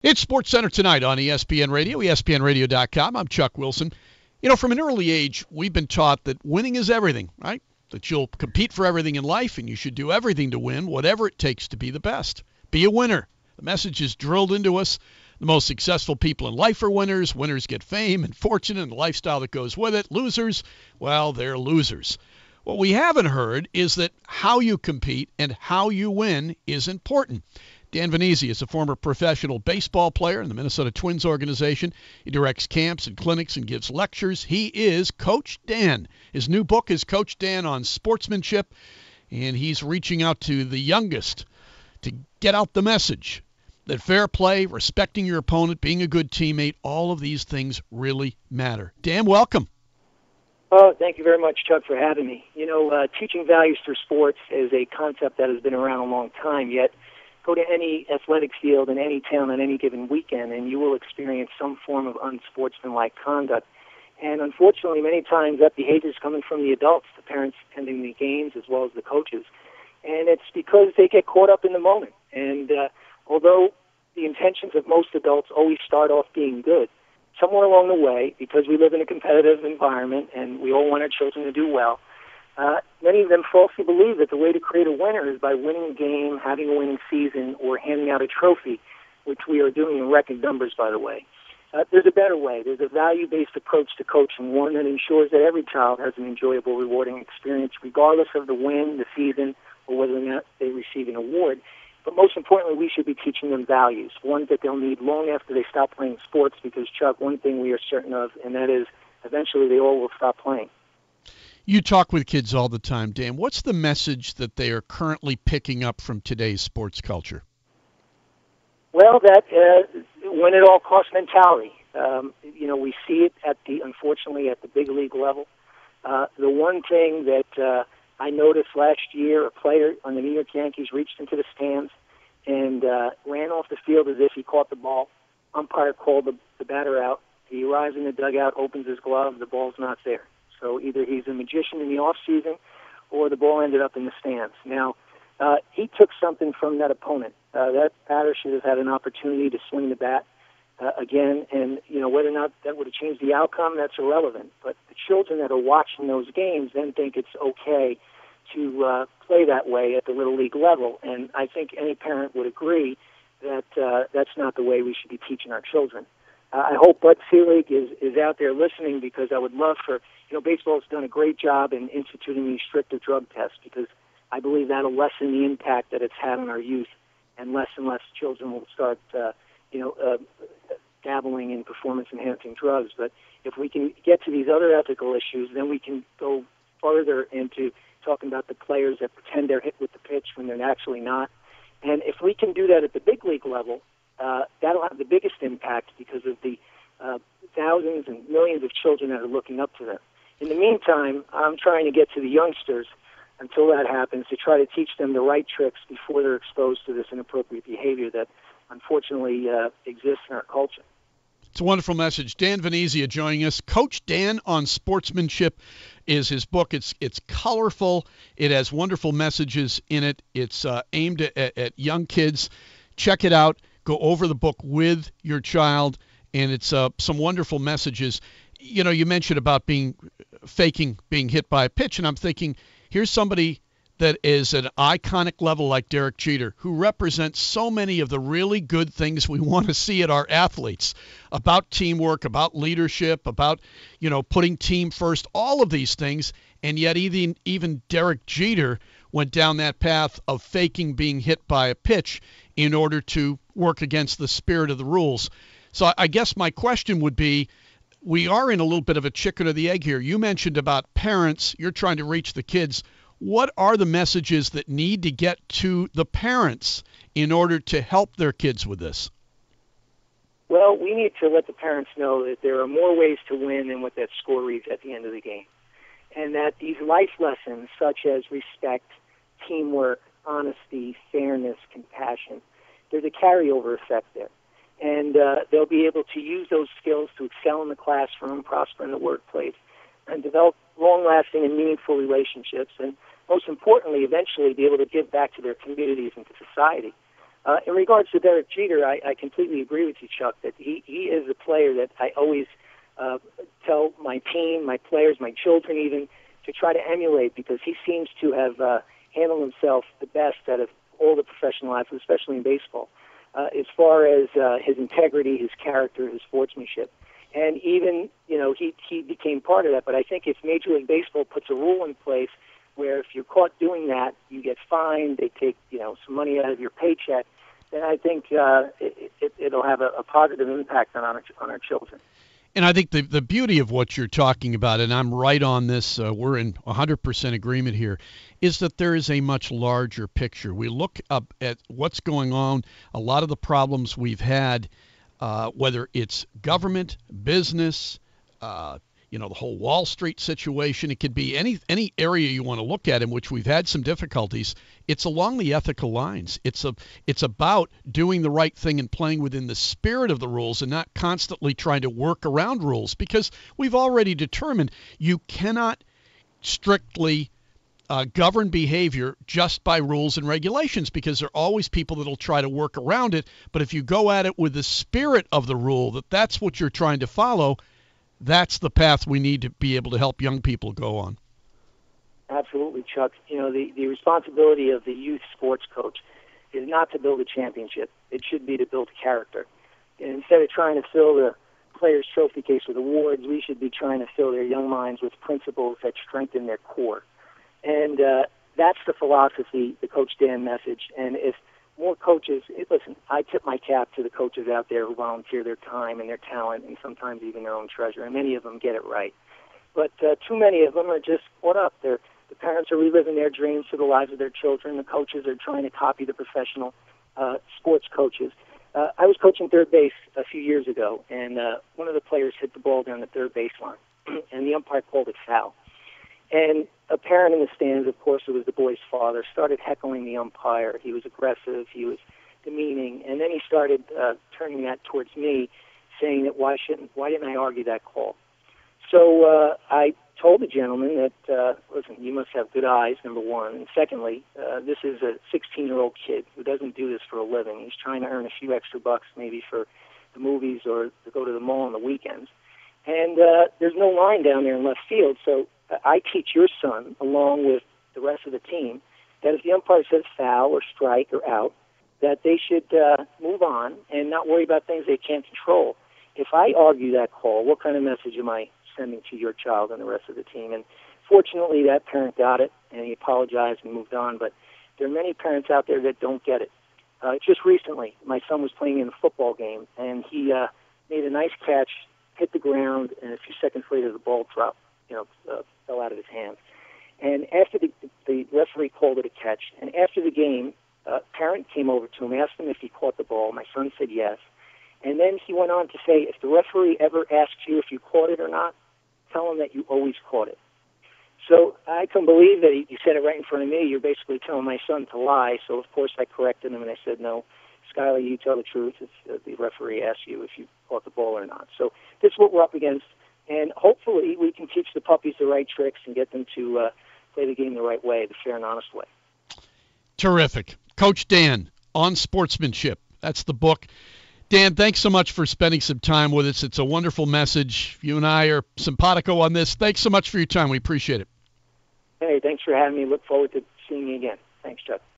It's Sports Center tonight on ESPN Radio, ESPNradio.com. I'm Chuck Wilson. You know, from an early age, we've been taught that winning is everything, right? That you'll compete for everything in life and you should do everything to win, whatever it takes to be the best. Be a winner. The message is drilled into us. The most successful people in life are winners. Winners get fame and fortune and the lifestyle that goes with it. Losers, well, they're losers. What we haven't heard is that how you compete and how you win is important. Dan Venezia is a former professional baseball player in the Minnesota Twins organization. He directs camps and clinics and gives lectures. He is Coach Dan. His new book is Coach Dan on Sportsmanship, and he's reaching out to the youngest to get out the message that fair play, respecting your opponent, being a good teammate, all of these things really matter. Dan, welcome. Oh, thank you very much, Chuck, for having me. You know, teaching values through sports is a concept that has been around a long time, yet go to any athletic field in any town on any given weekend, and you will experience some form of unsportsmanlike conduct. And unfortunately, many times that behavior is coming from the adults, the parents attending the games as well as the coaches. And it's because they get caught up in the moment. And although the intentions of most adults always start off being good, somewhere along the way, because we live in a competitive environment and we all want our children to do well, many of them falsely believe that the way to create a winner is by winning a game, having a winning season, or handing out a trophy, which we are doing in record numbers, by the way. There's a better way. There's a value-based approach to coaching, one that ensures that every child has an enjoyable, rewarding experience, regardless of the win, the season, or whether or not they receive an award. But most importantly, we should be teaching them values, ones that they'll need long after they stop playing sports, because, Chuck, one thing we are certain of, and that is eventually they all will stop playing. You talk with kids all the time, Dan. What's the message that they are currently picking up from today's sports culture? Well, that win at all cost mentality. You know, we see it unfortunately at the big league level. The one thing that I noticed last year, a player on the New York Yankees reached into the stands and ran off the field as if he caught the ball. Umpire called the batter out. He arrives in the dugout, opens his glove, the ball's not there. So either he's a magician in the off season, or the ball ended up in the stands. Now, he took something from that opponent. That batter should have had an opportunity to swing the bat again, and you know whether or not that would have changed the outcome, that's irrelevant. But the children that are watching those games then think it's okay to play that way at the little league level, and I think any parent would agree that that's not the way we should be teaching our children. I hope Bud Selig is out there listening, because I would love for, baseball has done a great job in instituting these stricter drug tests, because I believe that'll lessen the impact that it's had on our youth, and less children will start, dabbling in performance-enhancing drugs. But if we can get to these other ethical issues, then we can go further into talking about the players that pretend they're hit with the pitch when they're actually not. And if we can do that at the big league level, that'll have the biggest impact because of the thousands and millions of children that are looking up to them. In the meantime, I'm trying to get to the youngsters until that happens, to try to teach them the right tricks before they're exposed to this inappropriate behavior that unfortunately exists in our culture. It's a wonderful message. Dan Venezia joining us. Coach Dan on Sportsmanship is his book. It's colorful. It has wonderful messages in it. It's aimed at young kids. Check it out. Go over the book with your child, and it's some wonderful messages. You know, you mentioned about faking being hit by a pitch, and I'm thinking, here's somebody that is at an iconic level like Derek Jeter, who represents so many of the really good things we want to see at our athletes, about teamwork, about leadership, about, putting team first, all of these things. And yet even Derek Jeter went down that path of faking being hit by a pitch in order to work against the spirit of the rules. So I guess my question would be, we are in a little bit of a chicken or the egg here. You mentioned about parents. You're trying to reach the kids. What are the messages that need to get to the parents in order to help their kids with this? Well, we need to let the parents know that there are more ways to win than what that score reads at the end of the game. And that these life lessons, such as respect, teamwork, honesty, fairness, compassion, there's a carryover effect there. And they'll be able to use those skills to excel in the classroom, prosper in the workplace, and develop long-lasting and meaningful relationships, and most importantly, eventually be able to give back to their communities and to society. In regards to Derek Jeter, I completely agree with you, Chuck, that he is a player that I always tell my team, my players, my children even, to try to emulate, because he seems to have handled himself the best out of all the professional athletes, especially in baseball, as far as his integrity, his character, his sportsmanship. And even, he became part of that. But I think if Major League Baseball puts a rule in place where if you're caught doing that, you get fined, they take, some money out of your paycheck, then I think it'll have a positive impact on our children. And I think the beauty of what you're talking about, and I'm right on this, we're in 100% agreement here, is that there is a much larger picture. We look up at what's going on, a lot of the problems we've had, whether it's government, business, the whole Wall Street situation. It could be any area you want to look at in which we've had some difficulties. It's along the ethical lines. It's about doing the right thing and playing within the spirit of the rules and not constantly trying to work around rules, because we've already determined you cannot strictly govern behavior just by rules and regulations, because there are always people that will try to work around it. But if you go at it with the spirit of the rule, that's what you're trying to follow, that's the path we need to be able to help young people go on. Absolutely, Chuck. The responsibility of the youth sports coach is not to build a championship. It should be to build character. And instead of trying to fill the players' trophy case with awards, we should be trying to fill their young minds with principles that strengthen their core. And that's the philosophy, the Coach Dan message. And if more coaches, listen, I tip my cap to the coaches out there who volunteer their time and their talent and sometimes even their own treasure, and many of them get it right. But too many of them are just caught up. The parents are reliving their dreams for the lives of their children. The coaches are trying to copy the professional sports coaches. I was coaching third base a few years ago, and one of the players hit the ball down the third baseline, and the umpire called it foul. And a parent in the stands, of course, it was the boy's father, started heckling the umpire. He was aggressive. He was demeaning. And then he started turning that towards me, saying that why didn't I argue that call? So I told the gentleman that, listen, you must have good eyes, number one. And secondly, this is a 16-year-old kid who doesn't do this for a living. He's trying to earn a few extra bucks maybe for the movies or to go to the mall on the weekends. And there's no line down there in left field, so I teach your son, along with the rest of the team, that if the umpire says foul or strike or out, that they should move on and not worry about things they can't control. If I argue that call, what kind of message am I sending to your child and the rest of the team? And fortunately, that parent got it, and he apologized and moved on. But there are many parents out there that don't get it. Just recently, my son was playing in a football game, and he made a nice catch, hit the ground, and a few seconds later, the ball dropped, fell out of his hands. And after the referee called it a catch, and after the game, a parent came over to him, asked him if he caught the ball. My son said yes. And then he went on to say, if the referee ever asks you if you caught it or not, tell him that you always caught it. So I couldn't believe that he said it right in front of me. You're basically telling my son to lie. So, of course, I corrected him, and I said, no, Skylar, you tell the truth if the referee asks you if you caught the ball or not. So this is what we're up against. And hopefully we can teach the puppies the right tricks and get them to play the game the right way, the fair and honest way. Terrific. Coach Dan, On Sportsmanship. That's the book. Dan, thanks so much for spending some time with us. It's a wonderful message. You and I are simpatico on this. Thanks so much for your time. We appreciate it. Hey, thanks for having me. Look forward to seeing you again. Thanks, Chuck.